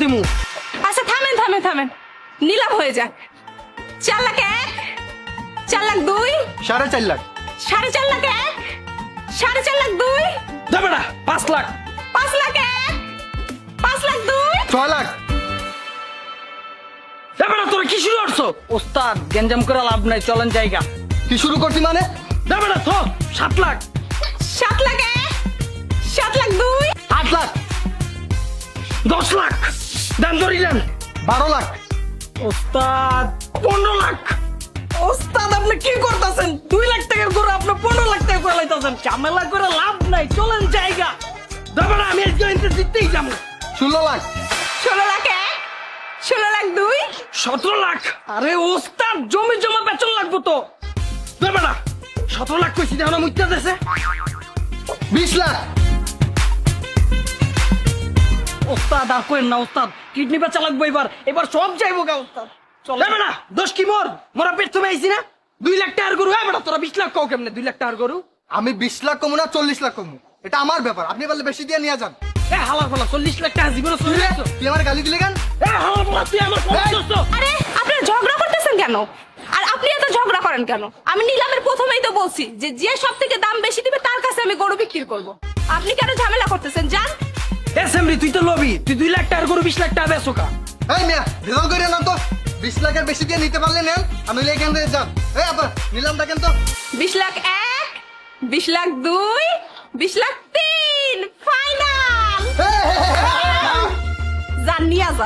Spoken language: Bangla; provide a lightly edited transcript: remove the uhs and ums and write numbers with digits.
দিমু। আচ্ছা থামেন থামেন থামেন, নিলাম হয়ে যাক। 4 লাখ 1, 4 লাখ 2, 4.5 লাখ। 4.5 লাখ 1, 4.5 লাখ 2, দে বেটা 5 লাখ। 5 লাখ 1, 5 লাখ 2, 6 লাখ। দে বেটা তোরা কি শুরু করছো? ওস্তাদ গেঞ্জাম করে লাভ নাই, চলেন জায়গা। কি শুরু করছি মানে? দে বেটা তো 7 লাখ। 7 লাখ 1, 7 লাখ 2, 8 লাখ। 10 লাখ। দাম ধরিলেন। 12 লাখ। ওস্তাদ 15 লাখ। ওস্তাদ আপনি কি করতেছেন? 2 লাখ টাকার গরু আপনি 15 লাখ টাকা করে লাইতাছেন। ঝামেলা করে লাভ নাই, চলেন জায়গা। দে বেটা আমি আজকে ইন্টারেস্ট দিতেই যাবো। 16 লাখ। 16 লাখ 1, 16 লাখ 2, 17 লাখ। আরে ওস্তাদ জমি জমা বেচন লাগবো তো। দে বেটা 17 লাখ কইছি, দেখো না মুইতা দেছে। 20 লাখ। ওস্তাদ আর কইেন না ওস্তাদ, কিডনি বেচা লাগবো এবার, এবার সব যাইবো গা ওস্তাদ। চলে বেটা দোষ কি মোর? মোরা পেট তুমি আইছি না? 2 লাখ টাকার গরু। হ্যাঁ বেটা তোরা 20 লাখ কও কেমনে? 2 লাখ টাকার গরু। আমি 20 লাখ কমু না 40 লাখ কমু, এটা আমার ব্যাপার। আপনি বললে বেশি দিয়ে নিয়ে যান। এ হালার ফালা 40 লাখ টাকা জীবনে চলে তুই আসছো। তুই আমার গালি দিলে কেন? এ হালার ফালা তুই আমার ফোন করছো। আরে আপনারা ঝগড়া করতেছেন কেন? আর আপনি এত ঝগড়া করেন কেন? আমি নিলামের প্রথমেই তো বলছি যে যে সব থেকে দাম বেশি দিবে তার কাছে আমি গরু বিক্রি করব। আপনি কেন ঝামেলা করতেছেন? জান এ সেমরি তুই তো লবি, তুই 2 লাখ টাকার গরু 20 লাখ টাকা বেচো কা? এই মিয়া ভেজাল করে না তো। 20 লাখের বেশি দিয়ে নিতে পারলে নেন, আমি এখান থেকে যান। এই আপা নিলাম দেখেন তো। 20 লাখ 1, 20 লাখ 2, 20 লাখ 3, ফাইনাল। জান নিয়া যা।